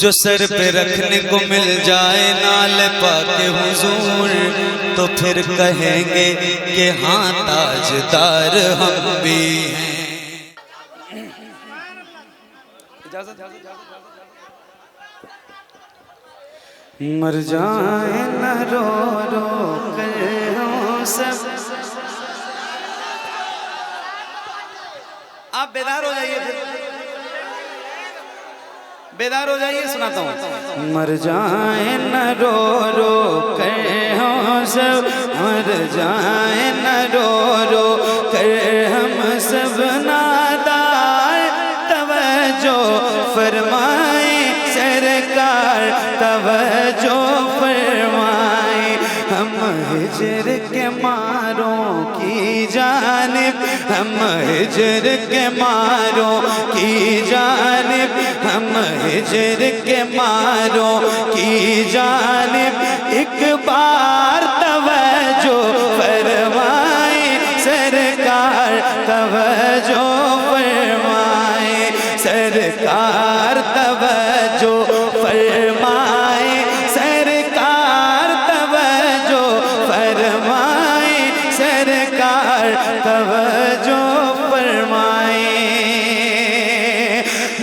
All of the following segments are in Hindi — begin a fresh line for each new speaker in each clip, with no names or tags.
जो सर पे रखने को मिल जाए नाल पाके हुजूर, तो फिर कहेंगे कि हाँ ताजदार हम भी हैं। मर जाए न रो रो कर सब। आप बेदार हो जाइए, फिर बेदार हो जाइए, सुनाता हूँ। मर जाए न रो रो कर हम सब, मर जाए न रो रो कर हम सब, नादार तवज्जो फरमाए सरकार, तवज्जो फरमाए। हम हिजर के मारों की जानिब, हम हिजर के मारों की जानिब, हम हिजर के मारों की जानिब, एक बार तवज्जो फरमाए सरकार, तवज्जो फरमाए सरकार, तवज्जो फरमाए सरकार, तवज्जो फरमाए सरकार, तवज्जो फरमाए।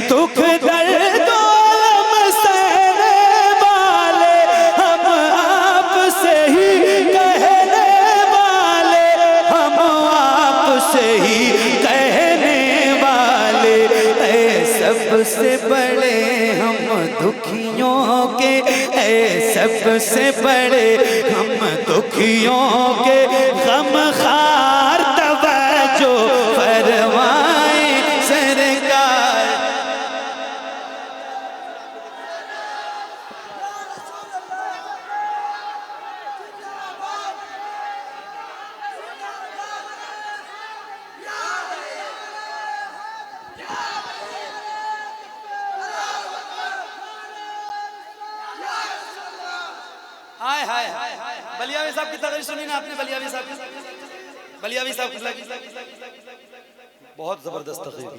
दुख दर्द अलम सहने वाले हम आपसे ही कहने वाले, हम आपसे ही कहने वाले। ऐ सबसे बड़े हम दुखियों के, ऐ सबसे बड़े हम दुखियों के, गमखार तवज्जो फरमाए सरकार। हाय हाय हाय, बलियावी साहब की तकरीर सुनी ना आपने? बलियावी साहब की, बलियावी साहब की बहुत जबरदस्त तकरीर।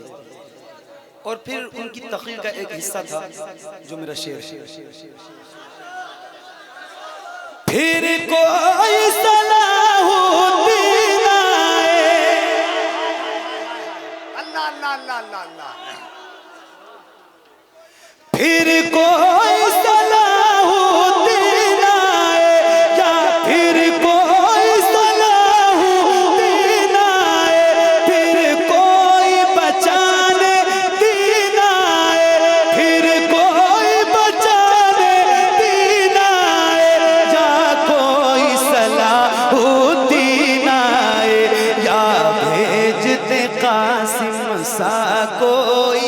और फिर उनकी तकरीर का एक हिस्सा था जो मेरा शेर। फिर कोई सलाहुद्दीन आए,
अल्लाह अल्लाह अल्लाह अल्लाह अल्लाह।
फिर कोई सलाहुद्दीन आए, या फिर कोई सलाहुद्दीन आए, फिर कोई बचाने दीन आए, फिर कोई बचाने दीन आए, या कोई सलाहुद्दीन आए, या भेजते कासिम सा कोई,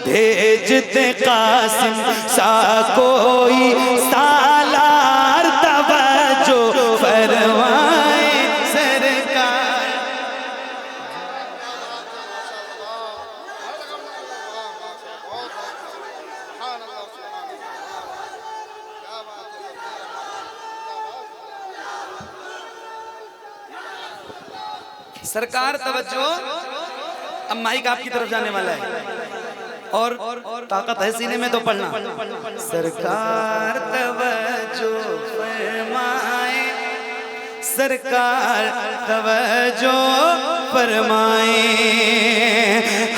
भेजते कासिम सा कोई, सालार तवज्जो फरमाए सरकार। सरकार तवज्जो। अब माइक आपकी तरफ जाने वाला है और ताकत है सीने में तो पढ़ना। सरकार तवज्जो फरमाए सरकार, तवज्जो फरमाए।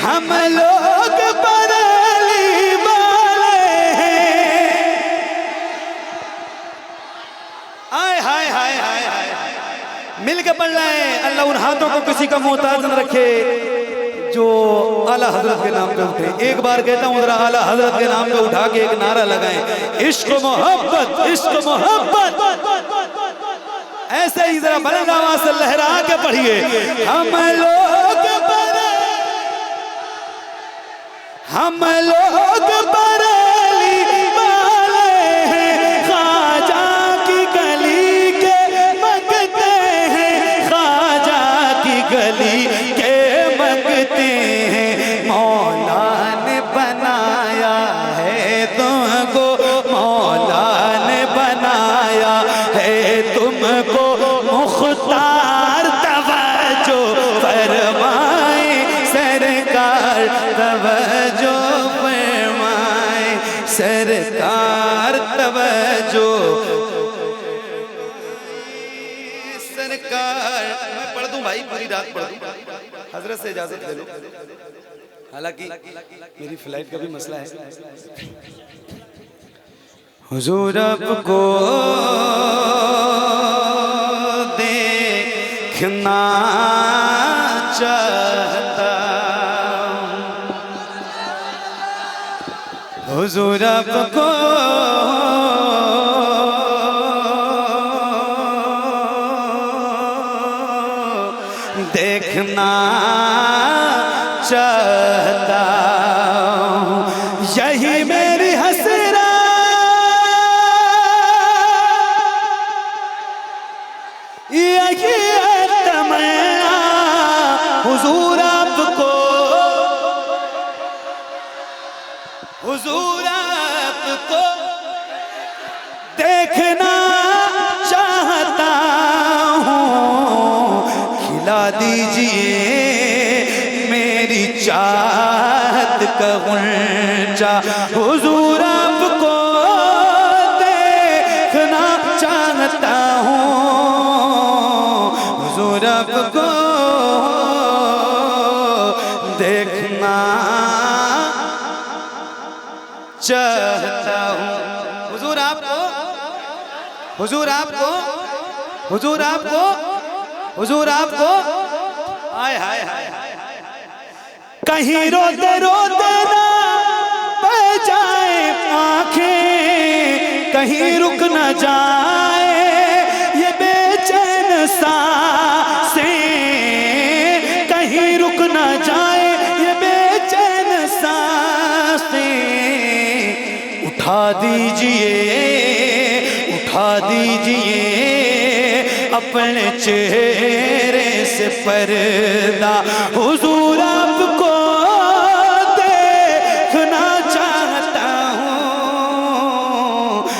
हम लोग बरेली वाले हैं, हाय हाय हाय हाय हाय, मिल के पढ़ रहे हैं। अल्लाह उन हाथों को किसी का मोहताज न रखे जो आला हजरत के नाम पे उठे। एक बार कहता हूँ, जरा आला हजरत के नाम पे उठा के एक नारा लगाएं, इश्क मोहब्बत, इश्क मोहब्बत। ऐसे ही जरा बुलंद आवाज से लहरा के पढ़िए। हम लोग बरेली वाले हैं, ख्वाजा की गली के मंगते हैं, ख्वाजा की गली के मंगते हैं। मौला ने बनाया है तुमको, मौला ने बनाया है तुमको, मुख्तार तवज्जो फरमाए सरकार, तवज्जो फरमाए। सरकार तवज्जो सरकार। मैं पढ़ दूं भाई, पूरी रात पढ़ दूं, हजरत से इजाजत ले लो, हालांकि मेरी फ्लाइट का भी मसला है। हुजूर आपको देखना चाहता, हुजूर आपको देखना चाहता, यही मेरी हसरत, यही तमन्ना, हुजूर आपको, हुजूर आपको देखना चाहता हूँ, खिला दीजिए मेरी चाहत का गुंजा, हुजूर आपको देखना चाहता हूँ, हुजूर आपको देखना चाहता हूँ, हुजूर आपको, हुजूर आपको, हुजूर आपको, हुजूर आपको, हाय हाय हाय, कहीं रोते रोते ना बह जाए आंखें, कहीं रुक न जाए ये बेचैन सांसें, कहीं रुक न जाए ये बेचैन सांसें, उठा दीजिए, उठा दीजिए अपने चेहरे से पर्दा, हुजूर आपको देखना चाहता हूँ,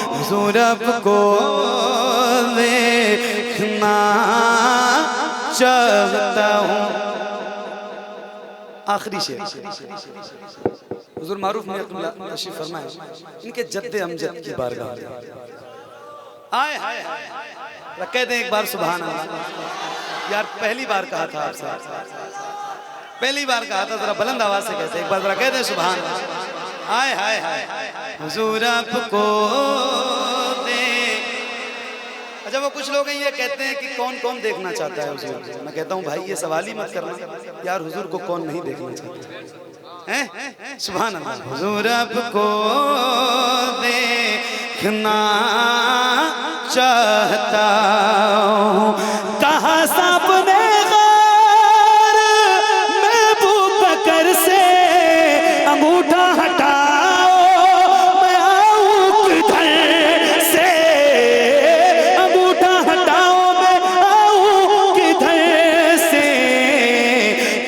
हुजूर आपको देखना चाहता हूँ। आखिरी शेर हुजूर मारूफ मियां तशरीफ फरमाए, इनके जद्दे अमजद की बारगाह में आए हाय कह दें एक बार सुभान अल्लाह। यार पहली बार कहा था आपसे, पहली बार कहा था, जरा बुलंद आवाज से कहते एक बार, जरा कह दें सुभान अल्लाह। आए हाय हुजूर आपको दे। अच्छा वो कुछ लोग ये कहते हैं कि कौन कौन देखना चाहता है हुजूर, मैं कहता हूँ भाई ये सवाल ही मत करना यार, हुजूर को कौन नहीं देखना चाहता है? सुभान अल्लाह। हुजूर आपको देखना चाहता हूँ, कहा सामने गार महबूब बकर से अंगूठा हटाओ, मैं आऊँ किधर से, अंगूठा हटाओ मैं आऊँ किधर से,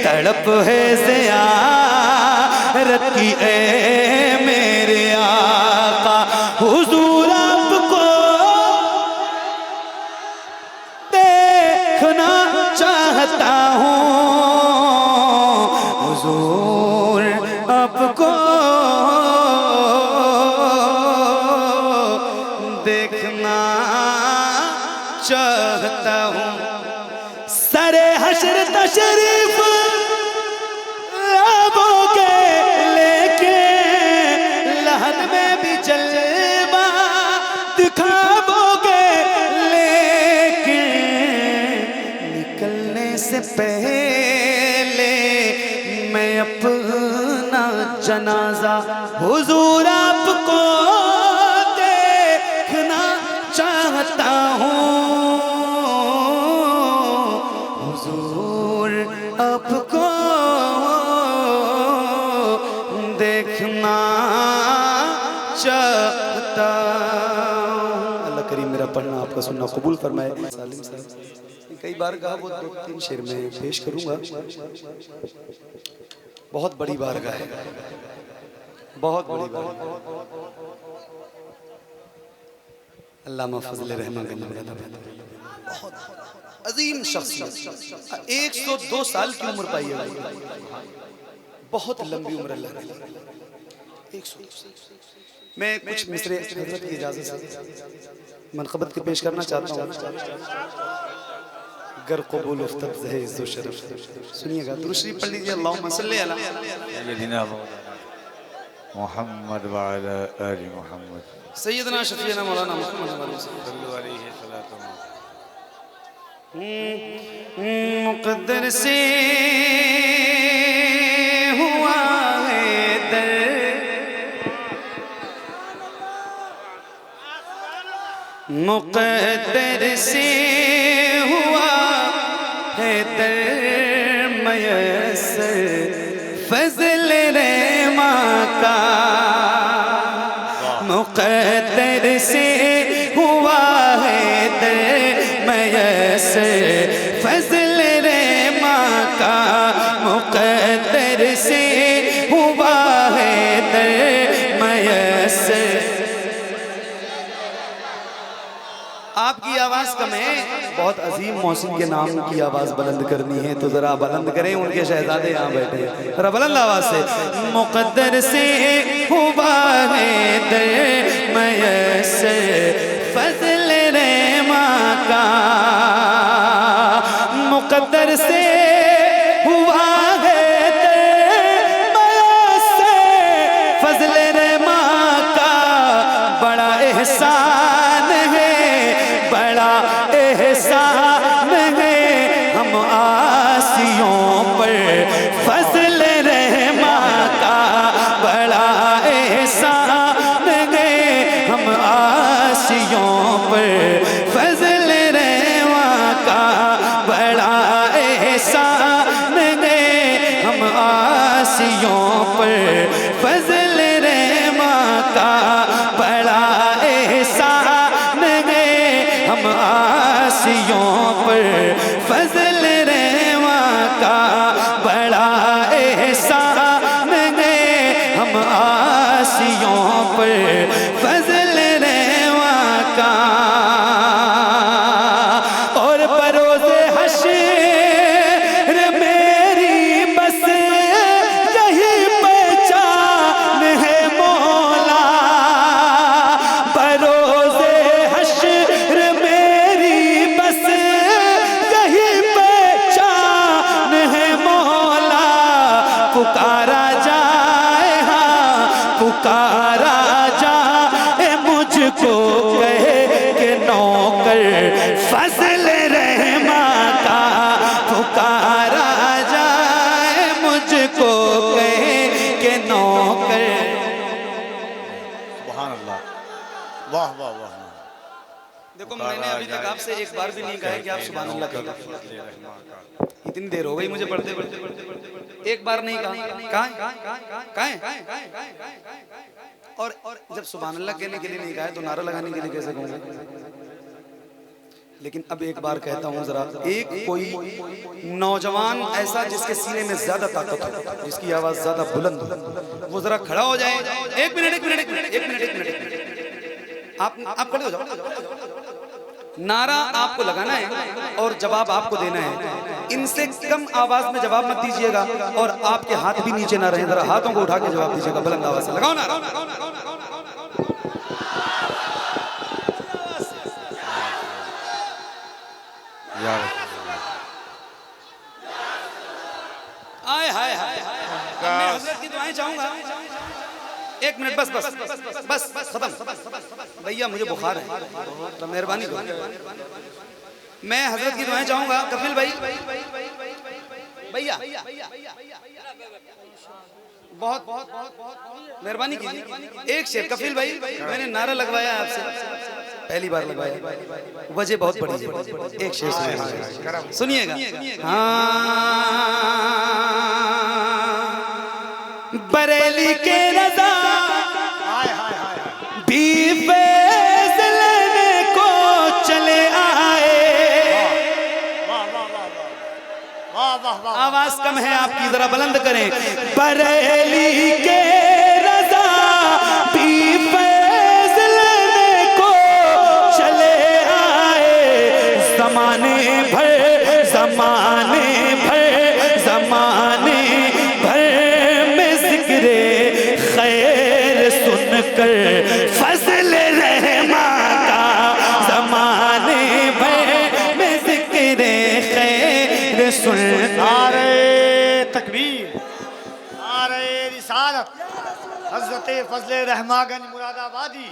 तड़प है ज़ियारत की ए मेरे आका, हुजूर आपको देखना चाहता हूँ, हुजूर आपको देखना चाहता हूँ। सरे हश्र तशरीफ लाओगे लेके, लहद में भी जलवा दिखाओगे लेके, निकलने से पहले मैं अपना जनाजा हुजूर आपको देखना चाहता हूँ, हुजूर आपको देखना चाहता हूँ। अल्लाह करीम मेरा पढ़ना आपका सुनना कबूल फरमाए। सालिम साहब कई बार कहा, वो 2-3 शेर में पेश करूंगा। बहुत बड़ी बारगाह है, बहुत बड़ी बारगाह। अल्लामा फजल रहमान बहुत अजीम शख्सियत, 102 साल की उम्र पाई है, बहुत लंबी उम्र अल्लाह ने। मैं कुछ मिसरे हज़रत की इजाज़त से मनक़बत के पेश करना चाहता हूँ। गर कबूल उफ्तब ज़हे इज़्ज़ो शरफ़। सुनिएगा, दुरूद शरीफ पढ़ लीजिए। अल्लाहुम्मा सल्ली अला
सय्यदिना मुहम्मद व अला आलि मुहम्मद
सय्यदना शफ़ीना मौलाना मुहम्मद
सल्लल्लाहु अलैहि सल्लल्लाहु
मुक़द्दर से हुआ है दर, मुक़द्दर से हुआ है दर मयस्सर फज़ल रहमा का, मुक़द्दर से हुआ है दर मयस्सर फज़ल रहमा का, मुक़द्दर से हुआ है दर मयस्सर। आपकी आवाज़ कम है, बहुत अजीम मौसिम के नाम की आवाज़ बुलंद करनी है तो ज़रा बुलंद करें, उनके शहजादे यहाँ बैठे हैं, ज़रा बुलंद आवाज़ से। मुक़द्दर से हुआ है दर मयस्सर फज़ल रहमा का, मुक़द्दर से हुआ है दर मयस्सर फज़ल रहमा का, बड़ा एहसान है, बड़ा एहसान है हम आसियों पर फज़ल रहमा का, बड़ा एहसान है हम आसियों पर फज़ल रहमा का, बड़ा एहसान है हम आसियों पर फज़ल रहमा का, बड़ा एहसान है हम आसियों पर फज़ल रहमा का, बड़ा एहसान है हम आसियों पर फज़ल रहमा का। और बरोज़े हश्र मेरी बस यही पहचान है मौला, बरोज़े हश्र मेरी बस यही पहचान है मौला, पुकारा जाए हाँ पुकारा जाए मुझको कहे के नौकर फज़ल रहमा का, पुकारा जाए मुझको कहे के नौकर।
सुभान अल्लाह, वाह वाह वाह।
देखो मैंने अभी तक आपसे एक बार भी नहीं कहा है कि आप सुभान अल्लाह कहिए, इतनी देर हो गई मुझे पढ़ते पढ़ते, एक बार नहीं कहा। और जब सुभान अल्लाह कहने के लिए नहीं कहा है तो नारा लगाने के लिए कैसे कहूँगा? लेकिन अब एक बार कहता हूँ, जरा एक कोई नौजवान ऐसा जिसके सीने में ज्यादा ताकत हो, जिसकी आवाज ज्यादा बुलंद हो, वो जरा खड़ा हो जाए। एक मिनट आप खड़े हो जाओ। नारा आपको लगाना है और जवाब आपको देना है। इनसे कम आवाज में जवाब मत दीजिएगा और आपके हाथ भी नीचे ना रहे, जरा हाथों को उठा के जवाब दीजिएगा बुलंद आवाज से। लगाओ नारा। आए हाय हाय, मैं हज़रत की दुआएं चाहूंगा। एक मिनट बस बस बस बस खत्म। भैया मुझे बुखार है, तो मेहरबानी करो। मैं हजरत की दुआएं चाहूंगा। कफिल भाई, भैया बहुत बहुत बहुत मेहरबानी कीजिए। एक शेर कफिल भाई, मैंने नारा लगवाया आपसे, पहली बार लगवाया, वजह बहुत बड़ी है। एक शेर सुनिएगा। बरेली के रज़ा भी फैज़ लेने को चले आए। आवाज कम है आपकी, जरा बुलंद करें। बरेली के रज़ा भी फैज़ लेने को चले आए। ज़माने भर में ज़िक्रे खैर कर फजल रहमा का ज़माने भर में ज़िक्र खैर सुन।
नारे तकबीर, नारे रिसालत, हज़रत फजले रहमागंज मुरादाबादी,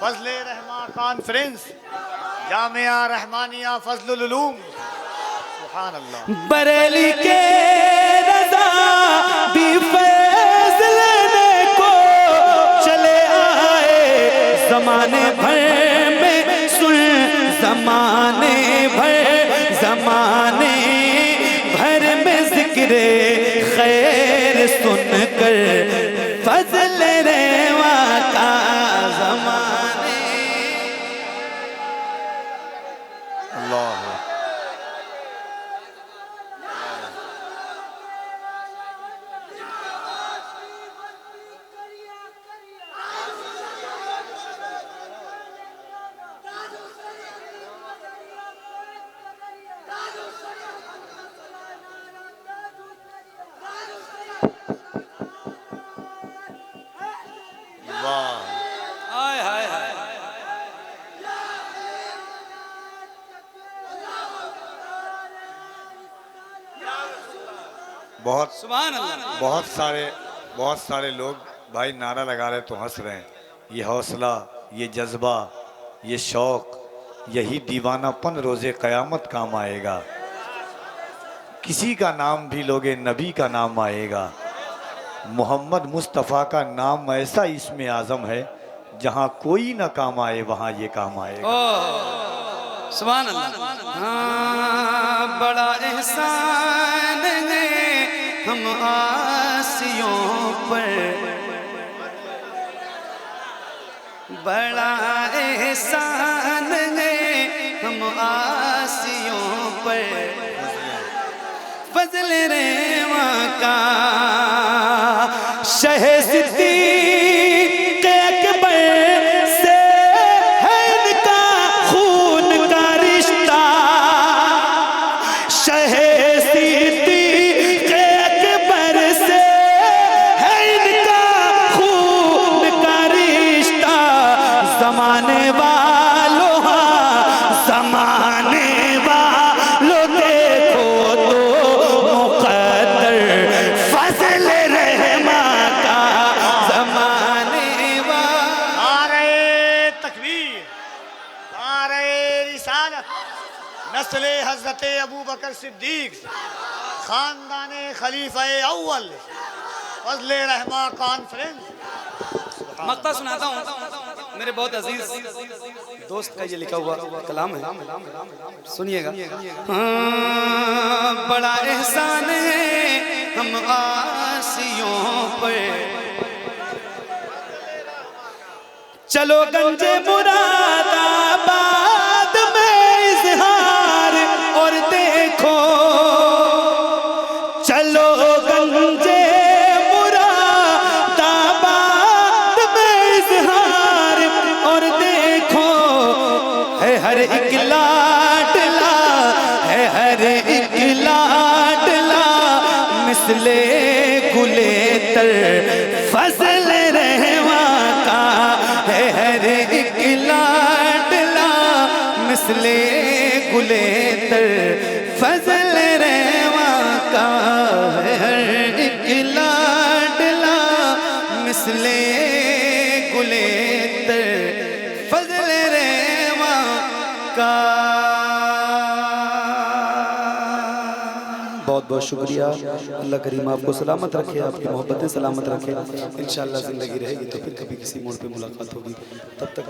फजले रहमा कॉन्फ्रेंस, जामिया रहमानिया फजलुल उलूम। सुभान अल्लाह।
बरेली के रज़ा भी फैज़ लेने को चले आए, ज़माने भर में सुन, ज़माने भर में ज़िक्र खैर सुन कर फजल रहमा का ज़माने।
अल्लाह
हाय हाय हाय।
बहुत
सुभान अल्लाह।
बहुत सारे लोग भाई नारा लगा रहे तो हंस रहे हैं। ये हौसला, ये जज्बा, ये शौक, यही दीवानापन रोज़े क़यामत काम आएगा। किसी का नाम भी लोगे नबी का नाम आएगा। मोहम्मद मुस्तफ़ा का नाम ऐसा इसमें आज़म है, जहाँ कोई ना काम आए वहाँ ये काम आएगा।
सुभान अल्लाह। हाँ, बड़ा एहसान है हम आसियों पर, बड़ा एहसान है हम आसियों पर, फजल रहमा का शहे सिद्दीक़ अकबर से है इनका खून का रिश्ता, शहे सिद्दीक़ अकबर से है इनका खून का रिश्ता। ज़माने वालों, ज़माने वालों देखो तो मुक़द्दर फजल रहमा का ज़माने वालों।
नारे तकबीर, नारे रिसालत, नस्ले हज़रत अबू बकर सिद्दीक़, ख़ानदाने खलीफा अव्वल, फजले रहमा कॉन्फ्रेंस।
मक्ता सुनाता हूँ, मेरे बहुत अजीज दोस्त का ये लिखा हुआ कलाम है, सुनिएगा। हाँ, बड़ा एहसान है हम आसियों पर, चलो गंजे मुरादाबाद में इज़हार और देखो, चलो गंजे हर एक लाडला है, हर एक लाडला मिसले गुले तर फजल रहमा का है, हर एक लाडला मिसले गुले तर फजल रहमा का है, हर एक लाडला मिसले गुले तर फजल रहमा का। बहुत बहुत शुक्रिया। अल्लाह करीम आपको सलामत रखे, आपकी मोहब्बतें सलामत रखे। इंशाअल्लाह ज़िंदगी रहेगी तो फिर कभी किसी मोड़ पे मुलाकात होगी। तब तक